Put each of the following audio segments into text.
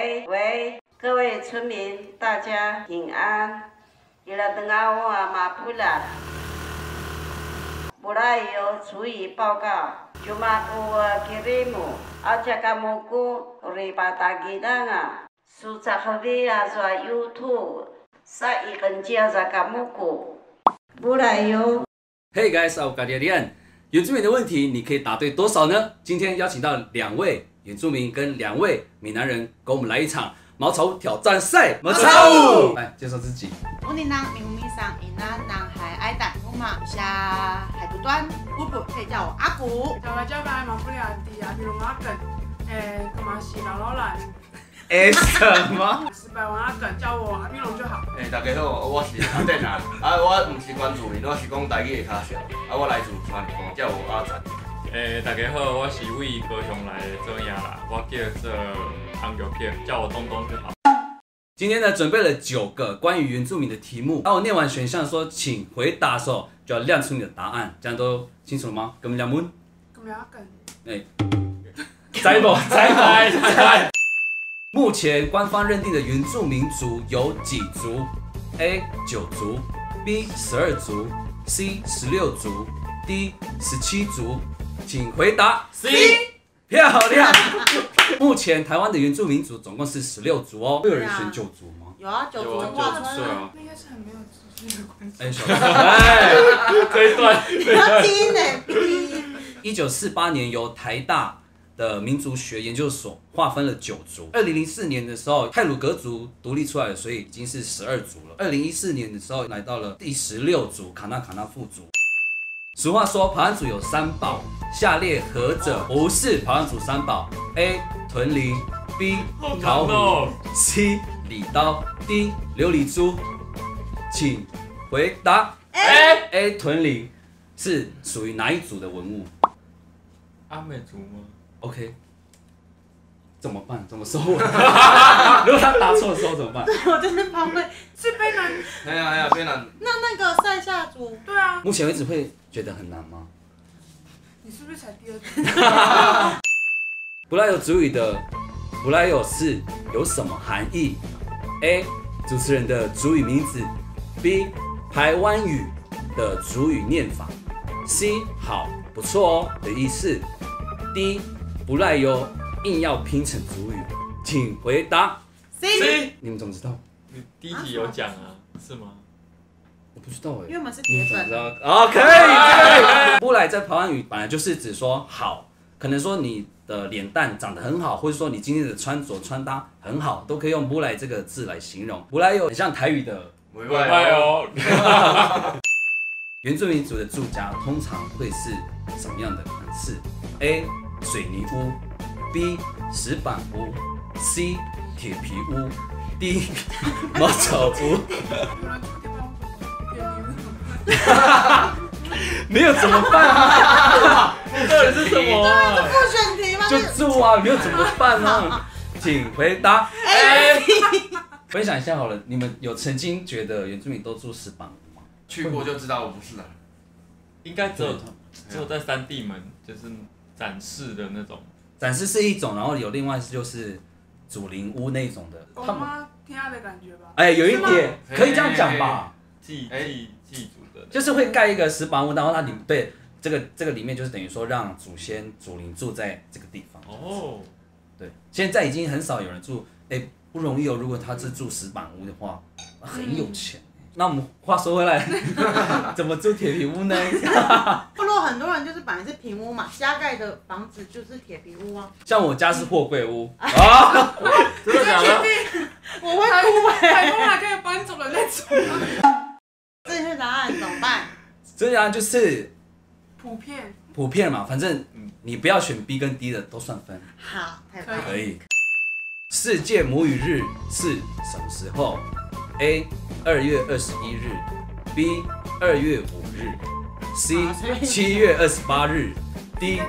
喂，各位村民，大家平安。伊拉等下我马普拉，不来有注意报告。Cuma ku kirimu aja kamu ku ribata gidanga susah kerja za YouTube sa ikan jia za kamu ku mulai yo。Hey guys， 我是阿亮。原住民的问题，你可以答对多少呢？今天邀请到2位原住民跟2位闽南人，跟我们来一场茅草挑战赛。茅草，来介绍自己。我的人名名上，云南男孩爱打呼嘛，下海独端，姑姑可以叫我阿古。叫白马布里亚迪啊，比如阿梗，干嘛洗老老懒？什么？100万阿梗，叫我阿碧龙就好。大家好，我是阿电啊，我不是原住民，我是讲台语的卡小，我来自川江，叫我阿展。大家好，我是为高雄来的周亚啦，我叫做汤油片，叫我东东就好。今天呢，准备了9个关于原住民的题目。当我念完选项说“请回答”的时候，就要亮出你的答案，这样都清楚了吗？跟我们两问。跟我们阿梗。猜不？猜。目前官方认定的原住民族有几族 ？A 9族 ，B 12族 ，C 16族 ，D 17族。请回答 C。漂亮。目前台湾的原住民族总共是16族哦。会有人选9族吗？有啊，9族文化村啊。那应该是很没有知识的关系。小子，这一段你要听呢。1948年由台大的民族学研究所划分了9族。2004年的时候，太鲁阁族独立出来了，所以已经是12族了。2014年的时候来到了第16族卡纳富族。俗话说，排湾族有3宝，下列何者不是排湾族3宝 ？A. 豚羚 B. 桃虎 C. 礼刀 D. 琉璃珠。请回答。A. 豚羚是属于哪一族的文物？阿美族吗 OK， 怎么办？怎么收尾？如果他答错的时候怎么办？我真的怕会是卑南。哎呀，卑南。那个塞夏族，对啊。目前为止会觉得很难吗？你是不是才第2题？布拉尤族语的布拉尤是有什么含义 ？A. 主持人的族语名字 B. 排湾语的族语念法 C. 好不错哦的意思 D. 布拉尤硬要拼成族语，请回答。 C。你们怎么知道？你第1题有讲啊，是吗？我不知道哎，因为我们是铁粉。哦，可以。布来在排湾语本来就是指说好，可能说你的脸蛋长得很好，或者说你今天的穿着穿搭很好，都可以用布来这个字来形容。布来有很像台语的袂拜哦。原住民族的住家通常会是什么样的款式 ？A. 水泥屋 B. 石板屋 C. 铁皮屋 D. 茅草屋。没有怎么办啊？到底是什么啊？复选题吗？就住啊，没有怎么办啊？请回答。分享一下好了，你们有曾经觉得原住民都住石板屋吗？去过就知道我不是了。应该只有在3地门，就是展示的那种。展示是一种，然后有另外就是祖灵屋那种的。我妈听他的感觉吧。有一点可以这样讲吧？祭祖的，就是会盖一个石板屋，然后它对这个里面就是等于说让祖先祖灵住在这个地方。哦，对，现在已经很少有人住，不容易哦。如果他是住石板屋的话，很有钱。那我们话说回来，怎么住铁皮屋呢？部落很多人就是本来是平屋嘛，加盖的房子就是铁皮屋啊。像我家是货柜屋啊，真的假的？我会哭台风还可以搬走的那种。正确答案怎么办？这样就是普遍嘛，反正你不要选 B 跟 D 的都算分。好，太棒了。可以。世界母语日是什么时候 ？A. 2月21日 B. 2月5日 C. 7月28日 D.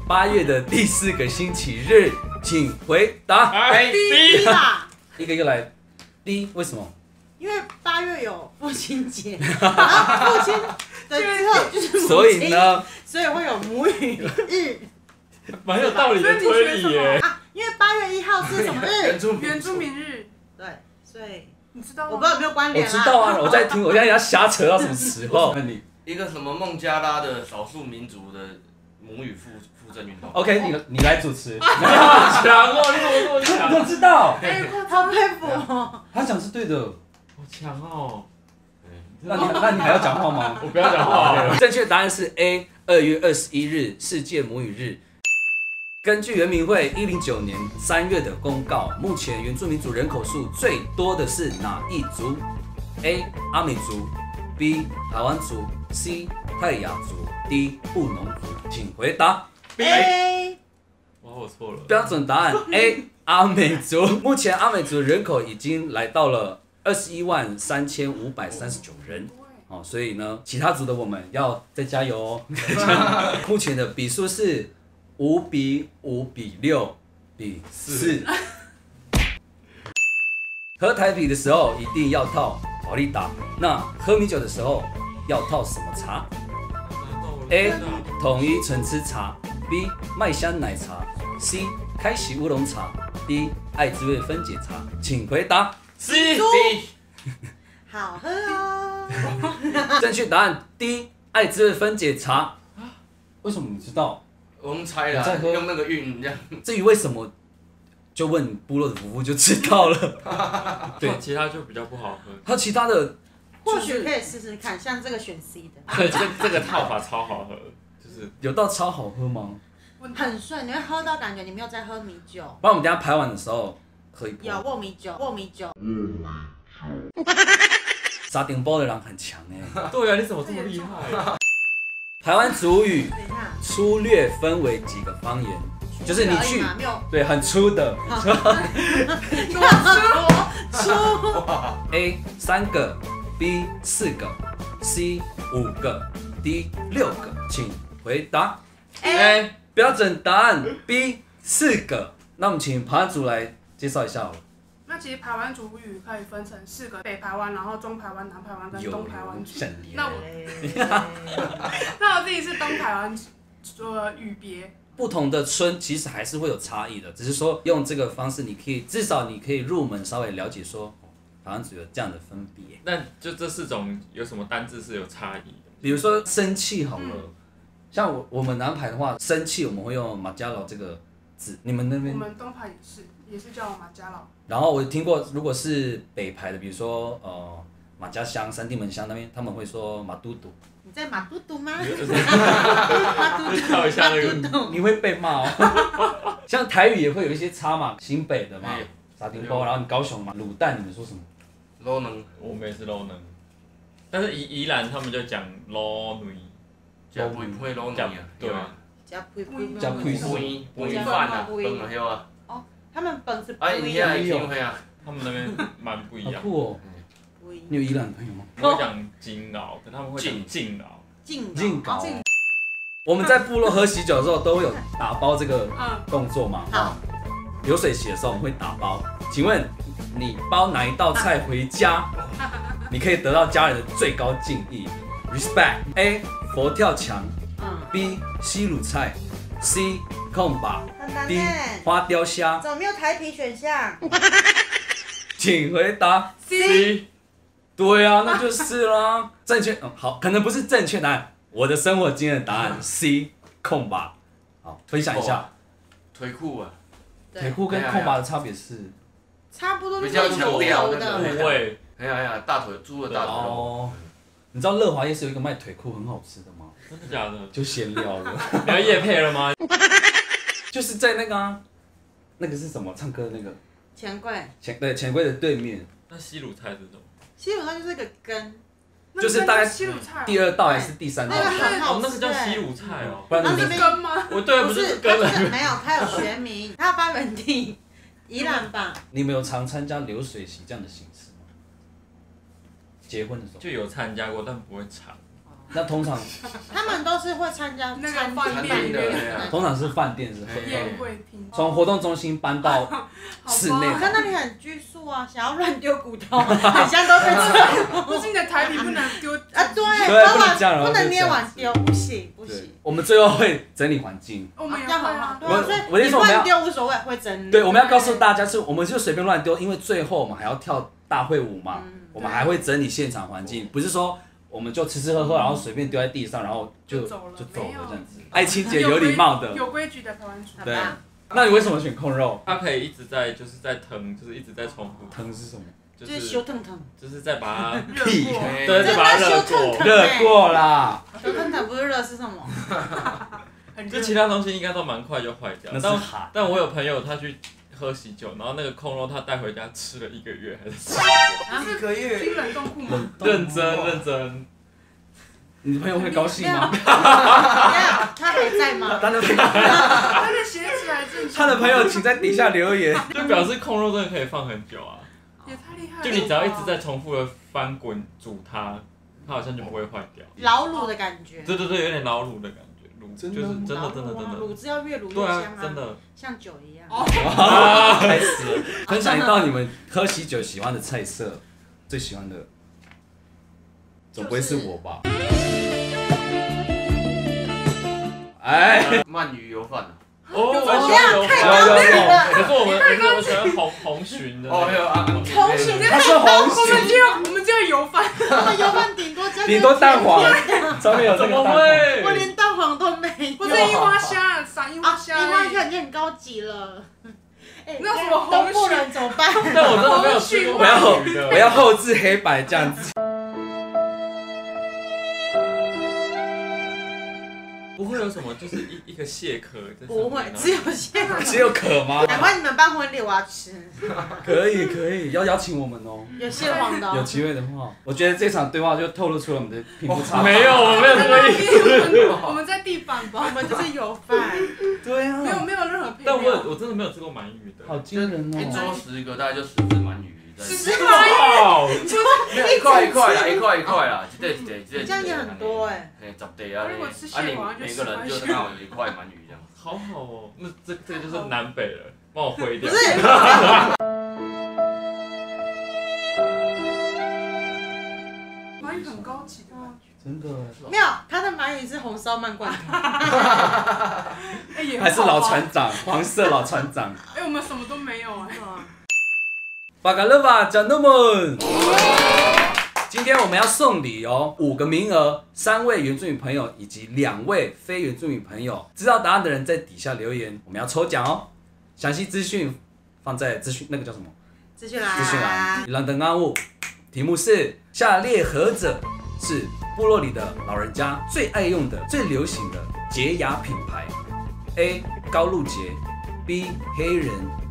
8月的第4个星期日，请回答。B 吧。一个来 D， 为什么？因为8月有父亲节，然后父亲的之后就是母亲，所以呢，所以会有母语日。蛮有道理的推理耶。因为8月1号是什么日？原住民日，对，所以你知道吗？我不知道有没有关我联知道啊，我在听，我现在要瞎扯到什么时候？那你一个什么孟加拉的少数民族的母语复振运动。 OK，你来主持，强哦，你怎么这么你强？都知道，好佩服哦。他讲是对的。好强哦！那你还要讲话吗？我不要讲话。正确答案是 A，2月21日世界母语日。根据原民会109年3月的公告，目前原住民族人口数最多的是哪一族 ？A. 阿美族 B. 台湾族 C. 泰雅族 D. 布农族，请回答。 A 哇，我错了。标准答案 A. 阿美族。目前阿美族人口已经来到了213539人。哦，所以呢，其他族的我们要再加油哦。目前的比数是5比5比6比4。喝台啤的时候一定要套保利达，那喝米酒的时候要套什么茶 ？A. 统一纯吃茶 B. 麦香奶茶 C. 开喜乌龙茶 D. 爱滋味分解茶，请回答。 C。好喝哦。正确答案 D. 爱滋味分解茶。为什么你知道？我们猜啦你在，喝用那个韵这样。至于为什么，就问部落的夫妇就知道了。对，其他就比较不好喝。还有其他的，或许可以试试看，像这个选 C 的，对，这个套法超好喝，就是有到超好喝吗？很顺，你会喝到感觉你没有在喝米酒。不然我们等一下排完的时候喝一波。有沃米酒，沃米酒。沙丁包的人很强哎。对啊，你怎么这么厉害？台湾族语等一下，粗略分为几个方言？就是你去没有对很粗的粗 A 3个 B 4个 C 5个 D 6个，请回答。 A 标准答案 B 4个。那我们请排湾族来介绍一下好了。那其实排湾族语可以分成4个：北排湾，然后中排湾、南排湾跟东排湾族。像你那我自己是东排湾语别。不同的村其实还是会有差异的，只是说用这个方式，至少你可以入门稍微了解说，排湾族有这样的分别。那就这4种有什么单字是有差异的？比如说生气好了，像我们南排的话，生气我们会用马加劳这个字，你们那我边？们东排也是叫马加劳。然后我听过，如果是北排的，比如说马家乡、三地门乡那边，他们会说马嘟嘟。你在马嘟嘟吗？跳一下那个，你会被骂哦。像台语也会有一些差嘛，新北的嘛，沙丁包，然后你高雄嘛，卤蛋，你们说什么？卤能，我们也是 low 能，但是宜兰他们就讲 low 女，加配配卤能啊，对啊，加配加配饭啊，饭啊，晓啊。他们本是啊，你遐会听会啊？他们那边蛮不一样。好酷哦！你有宜兰的朋友吗？我会讲金鳌，可他们会讲敬鳌。进搞。我们在部落喝喜酒的时候都会有打包这个动作嘛。好。流水席的时候我们会打包，请问你包哪一道菜回家，你可以得到家人的最高敬意 ？Respect。A. 佛跳墙。B. 西鲁菜。C. 空吧。D. 花雕虾。怎么没有台啤选项？请回答。 C。对啊，那就是啦。正确，好，可能不是正确答案。我的生活经验的答案 C 空吧。好，分享一下。腿裤啊，腿裤跟空吧的差别是？差不多都是比较强调油那个的。部位。哎呀，大腿猪的大腿肉。哦。你知道乐华夜市有一个卖腿裤很好吃的吗？真的假的？就闲聊了。你要业配了吗？就是在那个啊，那个是什么？唱歌的那个。钱柜。钱柜的对面。那西鲁菜是什么？西鲁菜就是个根，就是大概西鲁菜。第2道还是第3道？那个很好哦，那吃。个叫西鲁菜哦。不然那是根吗？我对，不是根。没有，它有学名，它发源地宜兰吧。你们有常参加流水席这样的形式吗？结婚的时候。就有参加过，但不会唱。那通常他们都是会参加那个餐饭厅的通常是饭店是宴会厅，从活动中心搬到室内我。看那里很拘束啊，想要乱丢骨头，很像都被吃。不是你的台笔不能丢啊，对，对不能这样然后不能捏就这样碗丢，不行不对行。，我们最后会整理环境。我们也这样会啊，很好，对啊，所以你我的意思我们要乱丢无所谓，会整理。对，我们要告诉大家是，我们就随便乱丢，因为最后我们还要跳大会舞嘛，我们还会整理现场环境，不是说我们就吃吃喝喝，然后随便丢在地上，然后就走了这没有样子。爱清洁有礼貌的，有规矩的台湾族。对好吧。那你为什么选控肉？它可以一直在就是在腾，就是一直在重复，疼是什么？就就是修腾腾，就是在把它热屁过，对，再把它热过。热过啦，修腾腾不是热是什么？很热。就其他东西应该都蛮快就坏掉那，是但哈。但我有朋友他去喝喜酒，然后那个控肉他带回家吃了1个月还是一个月，冰冷冻库吗？认真。你朋友会高兴吗？他还在吗？他的朋友，他的鞋子还正常。他的朋友请在底下留言。就表示控肉真的可以放很久啊，也太厉害了。就你只要一直在重复的翻滚煮它，它好像就不会坏掉。老卤的感觉。对，有点老卤的感觉，卤真的就是真的老卤啊卤汁要越卤越对啊香，真的。像酒一样。开始了，分享一道你们喝喜酒喜欢的菜色，最喜欢的，总不会是我吧？哎，鳗鱼油饭啊。哦，我怎么喜欢油样？太饭，高级了。可是我喜欢红鲟的。哦，还有啊，同行他是红我们鲟，我们就油饭，我们油饭顶多加顶多蛋黄，上面有这怎么个蛋黄。我会？连蛋黄都没有。或者樱花虾，撒樱花啊，虾。樱花虾已经很高级了。哎那什么红东部人怎么办？但我真的没有吃过鳗鱼的。我要后置黑白这样子。不会有什么，就是一个蟹壳在上面。不会，只有蟹黄。只有可吗？难怪你们办婚礼我要吃，可以，要邀请我们哦。有蟹黄的哦。有机会的话，我觉得这场对话就透露出了我们的贫富差距。没有，我没有这个意思。我们在地板吧，我们就是油饭。对啊，没有任何配但料。我真的没有吃过鳗鱼的。好惊人一哦。桌10个，大概就10只鳗鱼在。哇！一块啦，一对。这样也很多哎。嘿，10对啊，如果吃蟹你黄就每个人就是刚好1块鳗鱼这样。好好哦，那这就是南北了，帮我挥掉。不是，鳗鱼很高级的感觉。真的，没有，他的鳗鱼是红烧鳗罐头。哎，还是老船长，黄色老船长。哎，我们什么都没有哎。巴嘎勒巴讲那么，今天我们要送礼哦，5个名额，3位原住民朋友以及2位非原住民朋友。知道答案的人在底下留言，我们要抽奖哦。详细资讯放在资讯那个叫什么？资讯栏。资讯栏。朗登阿物，题目是下列何者是部落里的老人家最爱用的、最流行的洁牙品牌 ？A. 高露洁 ，B. 黑人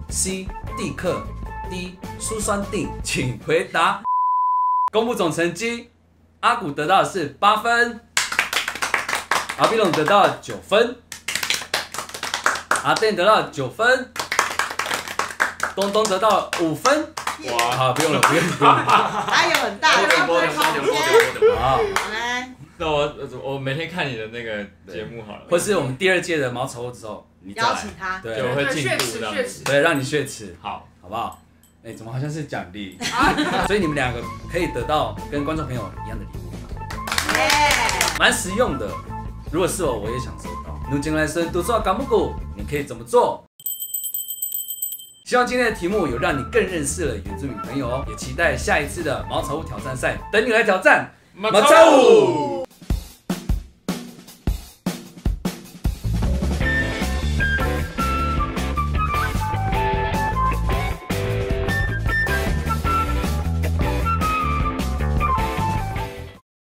，C. 地克 ，D. 舒酸定，请回答。公布总成绩，阿古得到的是8分，阿比龙得到了9分，阿店得到了9分，东东得到了5分。哇！好，不用了，不用了。还有很大的波点。好，来，那我每天看你的那个节目好了，或是我们第2届的茅草屋之后，你再来，邀请他。就我对会进血步这样子。池血池。对，让你血池，好，好不好？哎，怎么好像是奖励？所以你们2个可以得到跟观众朋友一样的礼物，耶！蛮实用的。如果是我也想收到。努进来生读错港木谷，你可以怎么做？希望今天的题目有让你更认识了原住民朋友哦，也期待下一次的茅草屋挑战赛，等你来挑战。马马超舞。